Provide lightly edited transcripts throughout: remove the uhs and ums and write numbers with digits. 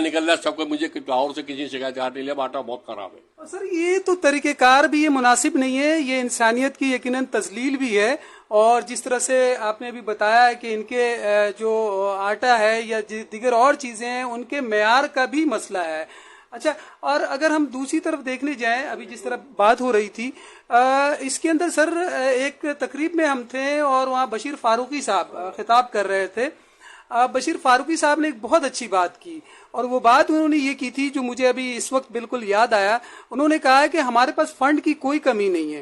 نکل رہا ہے سب کو, مجھے لاہور سے کسی شکایت آ نہیں لیا, آٹا بہت خراب ہے. سر یہ تو طریقہ کار بھی یہ مناسب نہیں ہے, یہ انسانیت کی یقیناً تذلیل بھی ہے. اور جس طرح سے آپ نے ابھی بتایا ہے کہ ان کے جو آٹا ہے یا دیگر اور چیزیں ہیں ان کے معیار کا بھی مسئلہ ہے. اچھا, اور اگر ہم دوسری طرف دیکھنے جائیں, ابھی جس طرح بات ہو رہی تھی اس کے اندر سر ایک تقریب میں ہم تھے اور وہاں بشیر فاروقی صاحب خطاب کر رہے تھے. بشیر فاروقی صاحب نے ایک بہت اچھی بات کی, اور وہ بات انہوں نے یہ کی تھی جو مجھے ابھی اس وقت بالکل یاد آیا. انہوں نے کہا کہ ہمارے پاس فنڈ کی کوئی کمی نہیں ہے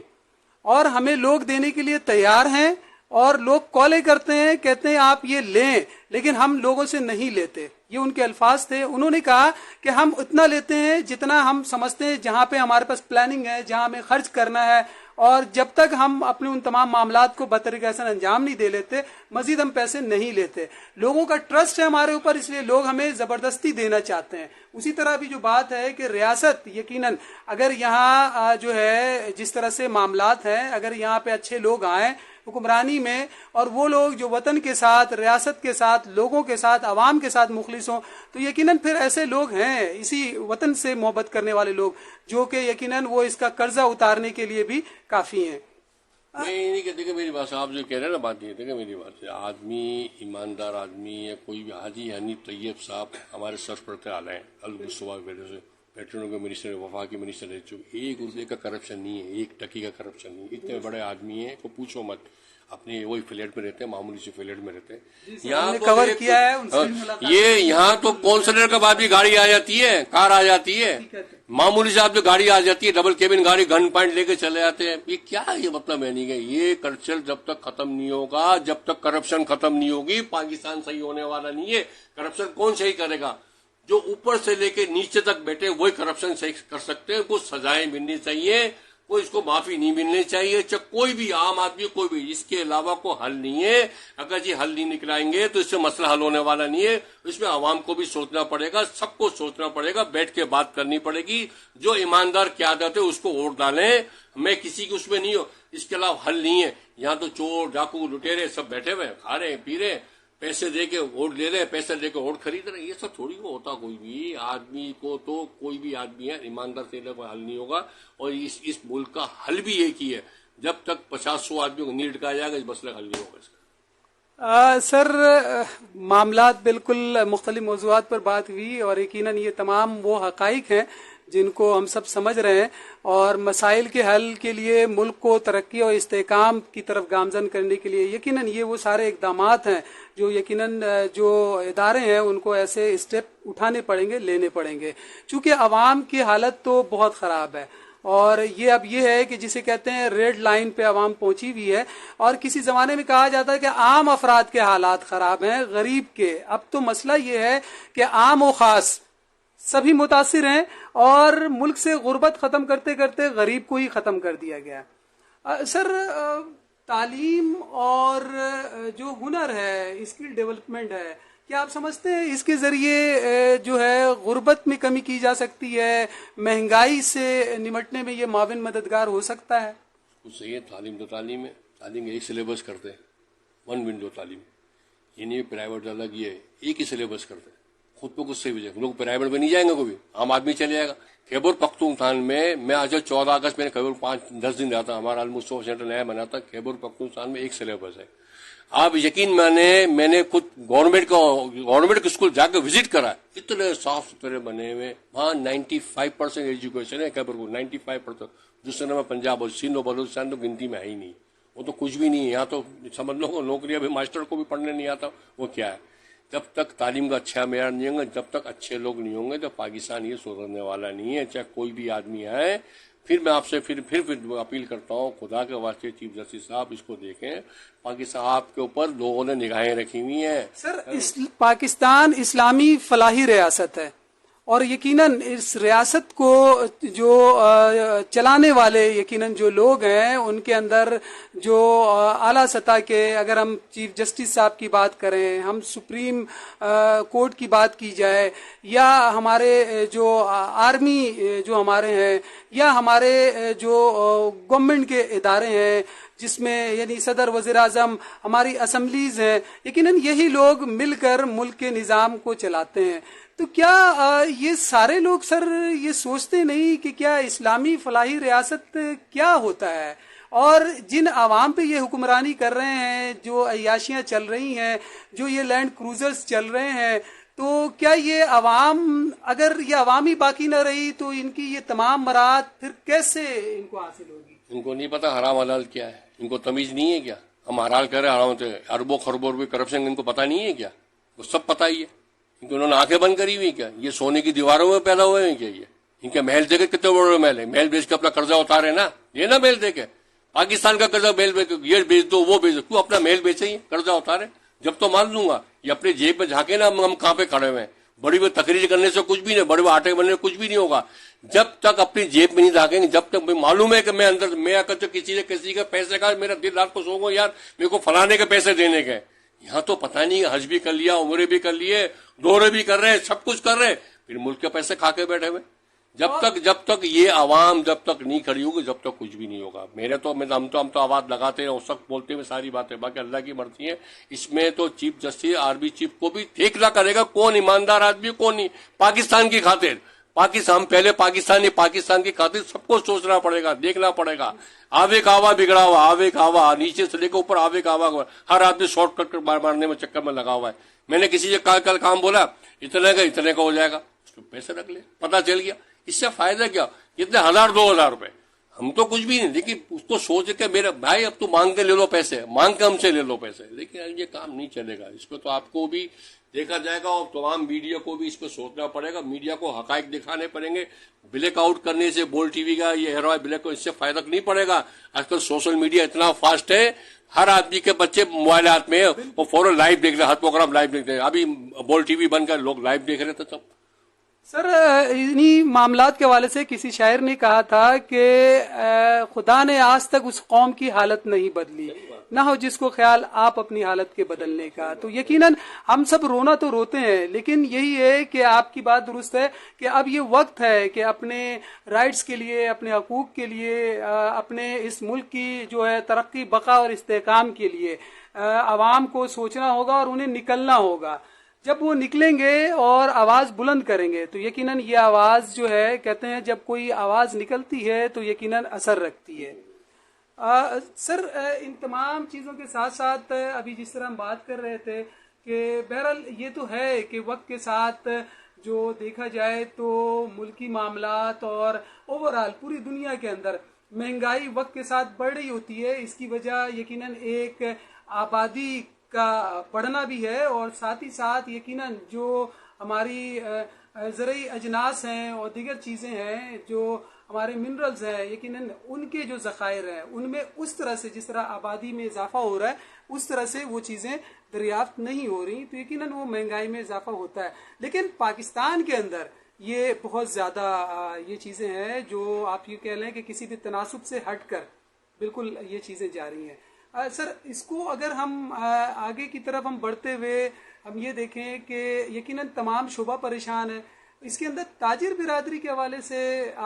اور ہمیں لوگ دینے کے لیے تیار ہیں, اور لوگ کالیں کرتے ہیں, کہتے ہیں آپ یہ لیں, لیکن ہم لوگوں سے نہیں لیتے. یہ ان کے الفاظ تھے. انہوں نے کہا کہ ہم اتنا لیتے ہیں جتنا ہم سمجھتے ہیں, جہاں پہ ہمارے پاس پلاننگ ہے, جہاں ہمیں خرچ کرنا ہے, اور جب تک ہم اپنے ان تمام معاملات کو بطریقہ حسن انجام نہیں دے لیتے مزید ہم پیسے نہیں لیتے. لوگوں کا ٹرسٹ ہے ہمارے اوپر, اس لیے لوگ ہمیں زبردستی دینا چاہتے ہیں. اسی طرح بھی جو بات ہے کہ ریاست یقیناً اگر یہاں جو ہے جس طرح سے معاملات ہیں, اگر یہاں پہ اچھے لوگ آئیں حکمرانی میں, اور وہ لوگ جو وطن کے ساتھ, ریاست کے ساتھ, لوگوں کے ساتھ, عوام کے ساتھ مخلص ہوں, تو یقیناً پھر ایسے لوگ ہیں اسی وطن سے محبت کرنے والے لوگ جو کہ یقیناً وہ اس کا قرضہ اتارنے کے لیے بھی کافی ہیں. میں یہ نہیں کہتے کہ میری بات آپ جو کہہ رہے ہیں نا, بات یہ کہ میری بات سے آدمی ایماندار آدمی یا کوئی بھی حاجی حنیف طیب صاحب ہمارے سرپرست اعلیٰ ہیں, الصبح کی وجہ سے پیٹرولیم کے منسٹر, وفاقی منسٹر رہ چکے, 1 روپے کا کرپشن نہیں ہے, 1 ٹکی کا کرپشن نہیں. اتنے بڑے آدمی ہیں کو پوچھو مت, اپنے وہی فلیٹ میں رہتے ہیں, معمولی سے فلیٹ میں رہتے ہیں. یہاں کور کیا ہے ان سے یہ یہاں تو کونسلر کا بعد بھی گاڑی آ جاتی ہے, کار آ جاتی ہے, معمولی سے آپ جو گاڑی آ جاتی ہے, ڈبل کیبن گاڑی, گن پوائنٹ لے کے چلے جاتے ہیں. یہ کیا ہے, یہ مطلب ہے نہیں کہ یہ کلچر جب تک ختم نہیں ہوگا, جب تک کرپشن ختم نہیں ہوگی, پاکستان صحیح ہونے والا نہیں ہے. کرپشن کون صحیح کرے گا؟ جو اوپر سے لے کے نیچے تک بیٹھے وہی کرپشن صحیح کر سکتے ہیں. کچھ سزائیں ملنی چاہیے, کوئی اس کو معافی نہیں ملنی چاہیے, چاہے کوئی بھی عام آدمی کوئی بھی. اس کے علاوہ کوئی حل نہیں ہے. اگر جی حل نہیں نکلائیں گے تو اس سے مسئلہ حل ہونے والا نہیں ہے. اس میں عوام کو بھی سوچنا پڑے گا, سب کو سوچنا پڑے گا, بیٹھ کے بات کرنی پڑے گی. جو ایماندار قیادت ہے اس کو ووٹ ڈالیں. میں کسی کی اس میں نہیں ہوں, اس کے علاوہ حل نہیں ہے. یہاں تو چور ڈاکو لٹیرے سب بیٹھے ہوئے, کھا رہے پی رہے, پیسے دے کے ووٹ لے رہے, پیسے دے کے ووٹ خرید رہے. یہ سب تھوڑی کو ہوتا. کوئی بھی آدمی کو تو کوئی بھی آدمی ہے ایماندار سے کوئی حل نہیں ہوگا. اور اس ملک کا حل بھی ایک ہی ہے, جب تک 50-100 آدمیوں کو نہیں لٹکایا جائے گا اس مسئلہ حل نہیں ہوگا اس کا. سر معاملات بالکل مختلف موضوعات پر بات ہوئی, اور یقیناً یہ تمام وہ حقائق ہیں جن کو ہم سب سمجھ رہے ہیں, اور مسائل کے حل کے لیے ملک کو ترقی اور استحکام کی طرف گامزن کرنے کے لیے یقیناً یہ وہ سارے اقدامات ہیں جو یقیناً جو ادارے ہیں ان کو ایسے اسٹیپ اٹھانے پڑیں گے, لینے پڑیں گے. چونکہ عوام کی حالت تو بہت خراب ہے, اور یہ اب یہ ہے کہ جسے کہتے ہیں ریڈ لائن پہ عوام پہنچی ہوئی ہے. اور کسی زمانے میں کہا جاتا ہے کہ عام افراد کے حالات خراب ہیں, غریب کے. اب تو مسئلہ یہ ہے کہ عام و خاص سبھی متاثر ہیں, اور ملک سے غربت ختم کرتے کرتے غریب کو ہی ختم کر دیا گیا. سر تعلیم اور جو ہنر ہے, اسکل ڈیولپمنٹ ہے, کیا آپ سمجھتے ہیں اس کے ذریعے جو ہے غربت میں کمی کی جا سکتی ہے, مہنگائی سے نمٹنے میں یہ معاون مددگار ہو سکتا ہے؟ صحیح ہے, تعلیم تو تعلیم ہے. تعلیم ایک سلیبس کرتے ہیں, 1 ونڈو تعلیم, یہ نہیں پرائیویٹ الگ, یہ ایک ہی سلیبس کرتے ہیں. خود پہ کچھ صحیح وجہ لوگ پرائیویٹ میں نہیں جائیں گے, کوئی عام آدمی چلے جائے گا. خیبر پختونخوا میں آج 14 اگست میں نے خیبر 5-10 دن رہا تھا, ہمارا آلموسٹ 100 سینٹر نیا بنا تھا. خیبر پختونخوا میں ایک سلیبس ہے. آپ یقین میں نے خود گورنمنٹ کے اسکول جا کے وزٹ کرا, اتنے صاف ستھرے بنے ہوئے. وہاں 95% ایجوکیشن ہے خیبر کو, 95%. دوسرے نمبر پنجاب اور سندھ و بلوچستان تو گنتی میں ہے ہی نہیں, وہ تو کچھ بھی نہیں ہے. یہاں تو سمجھ لو نوکری ابھی ماسٹر کو بھی پڑھنے نہیں آتا, وہ کیا ہے. جب تک تعلیم کا اچھا معیار نہیں ہوگا, جب تک اچھے لوگ نہیں ہوں گے تو پاکستان یہ سدھرنے والا نہیں ہے, چاہے کوئی بھی آدمی آئے. پھر میں آپ سے پھر اپیل کرتا ہوں, خدا کے واسطے چیف جسٹس صاحب اس کو دیکھیں. پاکستان آپ کے اوپر لوگوں نے نگاہیں رکھی ہوئی ہیں. سر پاکستان اسلامی فلاحی ریاست ہے, اور یقیناً اس ریاست کو جو چلانے والے یقیناً جو لوگ ہیں ان کے اندر جو اعلیٰ سطح کے, اگر ہم چیف جسٹس صاحب کی بات کریں, ہم سپریم کورٹ کی بات کی جائے, یا ہمارے جو آرمی جو ہمارے ہیں, یا ہمارے جو گورنمنٹ کے ادارے ہیں جس میں یعنی صدر، وزیر اعظم، ہماری اسمبلیز ہیں، یقیناً یہی لوگ مل کر ملک کے نظام کو چلاتے ہیں. تو کیا یہ سارے لوگ سر یہ سوچتے نہیں کہ کیا اسلامی فلاحی ریاست کیا ہوتا ہے، اور جن عوام پہ یہ حکمرانی کر رہے ہیں، جو عیاشیاں چل رہی ہیں، جو یہ لینڈ کروزرز چل رہے ہیں، تو کیا یہ عوام، اگر یہ عوام ہی باقی نہ رہی تو ان کی یہ تمام مراد پھر کیسے ان کو حاصل ہوگی؟ ان کو نہیں پتا حرام حلال کیا ہے، ان کو تمیز نہیں ہے کیا؟ ہم حلال کر رہے ہیں، حرام سے اربوں خربوں روپے کرپشن ان کو پتا نہیں ہے کیا؟ وہ سب پتا ہی ہے، کیونکہ انہوں نے آنکھیں بند کری ہوئی کیا؟ یہ سونے کی دیواروں میں پیدا ہوئے ہیں کیا؟ یہ ان کے محل دیکھے کتنے بڑے محل ہے، محل بیچ کے اپنا قرضہ اتارے نا، یہ نا محل دیکھے پاکستان کا قرضہ محل بیچ، یہ بیچ دو وہ بیچ دو، کیوں اپنا محل بیچے ہی قرضہ اتارے؟ جب تو مان لوں گا یہ اپنے جیب میں جھانکے نا، ہم کہاں پہ کھڑے ہوئے ہیں، بڑی بڑی تقریر کرنے سے کچھ بھی نہیں، بڑے بڑے آٹے بننے سے کچھ بھی نہیں ہوگا جب تک اپنی جیب میں نہیں جھانکیں گے، جب تک معلوم ہے کہ میں اندر میں اگر تو کسی کے پیسے کا میرا دل رات کو سو گا یار میرے کو فلانے کے پیسے دینے کے، یہاں تو پتہ نہیں حج بھی کر لیا، عمرے بھی کر لیے، دورے بھی کر رہے ہیں، سب کچھ کر رہے ہیں، پھر ملک کے پیسے کھا کے بیٹھے ہوئے. جب تک یہ عوام جب تک نہیں کھڑی ہوگی جب تک کچھ بھی نہیں ہوگا. ہم تو آواز لگاتے ہیں اور سخت بولتے ہوئے ساری باتیں، باقی اللہ کی مرضی ہے. اس میں تو چیف جسٹس آربی چیف کو بھی فیصلہ کرے گا کون ایماندار آدمی کون نہیں. پاکستان کی خاطر پہلے پاکستان کی خاطر سب کو سوچنا پڑے گا، دیکھنا پڑے گا. آوے کا ہوا بگڑا ہوا، آوے کا ہوا نیچے سے لے کے اوپر، آوے کا ہوا ہر آدمی شارٹ کٹ مارنے میں چکر میں لگا ہوا ہے. میں نے کسی سے کل کام بولا اتنے کا ہو جائے گا، اس کو پیسے رکھ لے، پتا چل گیا. اس سے فائدہ کیا؟ کتنے 1000-2000 روپے، ہم تو کچھ بھی نہیں. لیکن اس کو سوچ کے میرے بھائی اب تو مانگ کے لے لو پیسے، مانگ کے ہم سے لے لو پیسے، لیکن یہ کام نہیں چلے گا. اس پہ تو آپ کو بھی دیکھا جائے گا اور تمام میڈیا کو بھی اس پہ سوچنا پڑے گا. میڈیا کو حقائق دکھانے پڑیں گے. بلیک آؤٹ کرنے سے بول ٹی وی کا یہ ہیرو بلیک اس سے فائدہ نہیں پڑے گا. آج کل سوشل میڈیا اتنا فاسٹ ہے، ہر آدمی کے بچے موبائلات میں وہ فوراً لائیو دیکھ رہے، ہر پروگرام لائیو دیکھ رہے. ابھی بول ٹی وی بن کر لوگ لائیو دیکھ رہے تھے سب. سر انہی معاملات کے حوالے سے کسی شاعر نے کہا تھا کہ خدا نے آج تک اس قوم کی حالت نہیں بدلی، نہ ہو جس کو خیال آپ اپنی حالت کے بدلنے کا. تو یقیناً ہم سب رونا تو روتے ہیں، لیکن یہی ہے کہ آپ کی بات درست ہے کہ اب یہ وقت ہے کہ اپنے رائٹس کے لیے، اپنے حقوق کے لیے، اپنے اس ملک کی جو ہے ترقی، بقا اور استحکام کے لیے عوام کو سوچنا ہوگا اور انہیں نکلنا ہوگا. جب وہ نکلیں گے اور آواز بلند کریں گے تو یقیناً یہ آواز جو ہے، کہتے ہیں جب کوئی آواز نکلتی ہے تو یقیناً اثر رکھتی ہے. سر ان تمام چیزوں کے ساتھ ساتھ ابھی جس طرح ہم بات کر رہے تھے کہ بہرحال یہ تو ہے کہ وقت کے ساتھ جو دیکھا جائے تو ملکی معاملات اور اوورآل پوری دنیا کے اندر مہنگائی وقت کے ساتھ بڑھ رہی ہوتی ہے. اس کی وجہ یقیناً ایک آبادی کا بڑھنا بھی ہے، اور ساتھ ہی ساتھ یقیناً جو ہماری زرعی اجناس ہیں اور دیگر چیزیں ہیں، جو ہمارے منرلز ہیں، یقیناً ان کے جو ذخائر ہیں ان میں اس طرح سے جس طرح آبادی میں اضافہ ہو رہا ہے اس طرح سے وہ چیزیں دریافت نہیں ہو رہی، تو یقیناً وہ مہنگائی میں اضافہ ہوتا ہے. لیکن پاکستان کے اندر یہ بہت زیادہ یہ چیزیں ہیں جو آپ یہ کہہ لیں کہ کسی بھی تناسب سے ہٹ کر بالکل یہ چیزیں جا رہی ہیں. سر اس کو اگر ہم آگے کی طرف ہم بڑھتے ہوئے ہم یہ دیکھیں کہ یقیناً تمام شعبہ پریشان ہے، اس کے اندر تاجر برادری کے حوالے سے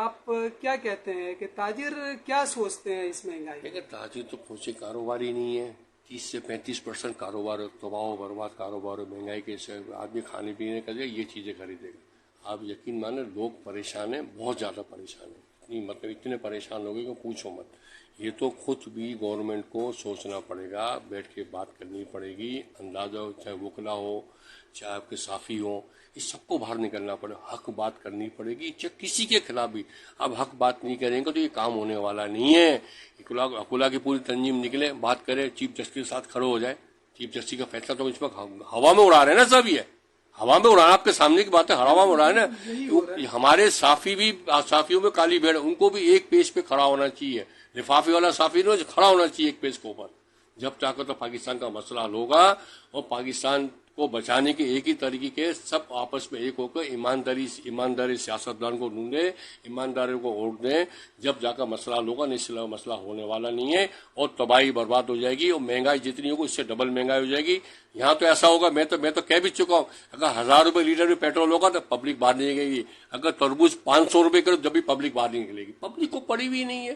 آپ کیا کہتے ہیں کہ تاجر کیا سوچتے ہیں اس مہنگائی؟ دیکھیں تاجر تو کچھ کاروبار ہی نہیں ہے. 30 سے 35% کاروبار تباہ و برباد کاروبار ہے. مہنگائی کے سے آدمی کھانے پینے کا یہ چیزیں خریدے گا. آپ یقین مانیں لوگ پریشان ہیں، بہت زیادہ پریشان ہیں. اتنے پریشان لوگ ہیں کہ پوچھو مت. یہ تو خود بھی گورنمنٹ کو سوچنا پڑے گا، بیٹھ کے بات کرنی پڑے گی. اندازہ ہو، چاہے وکلا ہو، چاہے آپ کے صافی ہوں، اس سب کو باہر نکلنا پڑے. حق بات کرنی پڑے گی، چاہے کسی کے خلاف بھی. اب حق بات نہیں کریں گے تو یہ کام ہونے والا نہیں ہے. اکولا کی پوری تنظیم نکلے، بات کرے، چیف جسٹس کے ساتھ کھڑے ہو جائے. چیف جسٹس کا فیصلہ تو اس وقت ہوا میں اڑا رہے ہیں نا سب. یہ ہوا میں اڑانا، آپ کے سامنے کی بات ہے، ہوا میں اڑا رہے ہیں. ہمارے صافی بھی، صافیوں میں کالی بھیڑ، ان کو بھی ایک پیج پہ کھڑا ہونا چاہیے. لفافے والا صافی نے کھڑا ہونا چاہیے ایک پیج کے اوپر. جب چاہے تو پاکستان کا مسئلہ حل ہوگا، اور پاکستان کو بچانے کے ایک ہی طریقے کے سب آپس میں ایک ہو کر ایمانداری سیاستدان کو ڈھونڈیں، ایمانداری کو ووٹ دیں. جب جا کر مسئلہ حل ہوگا، نہیں مسئلہ ہونے والا نہیں ہے اور تباہی برباد ہو جائے گی. اور مہنگائی جتنی ہوگی اس سے ڈبل مہنگائی ہو جائے گی. یہاں تو ایسا ہوگا، میں تو کہہ بھی چکا ہوں، اگر 1000 روپے لیٹر بھی پیٹرول ہوگا تو پبلک باہر نہیں نکلے گی. اگر تربوز 500 روپے کرو جب بھی پبلک باہر نہیں نکلے گی. پبلک کو پڑی ہوئی نہیں ہے.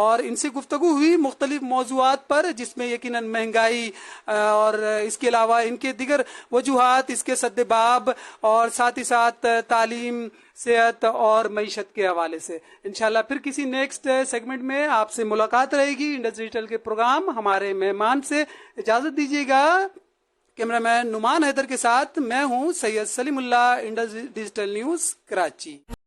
اور ان سے گفتگو ہوئی مختلف موضوعات پر، جس میں یقیناً مہنگائی اور اس کے علاوہ ان کے دیگر وجوہات، اس کے سدباب، اور ساتھ ہی ساتھ تعلیم، صحت اور معیشت کے حوالے سے. انشاءاللہ پھر کسی نیکسٹ سیگمنٹ میں آپ سے ملاقات رہے گی. انڈس ڈیجیٹل کے پروگرام ہمارے مہمان سے اجازت دیجیے گا. کیمرہ مین نعمان حیدر کے ساتھ میں ہوں سید سلیم اللہ، انڈس ڈیجیٹل نیوز کراچی.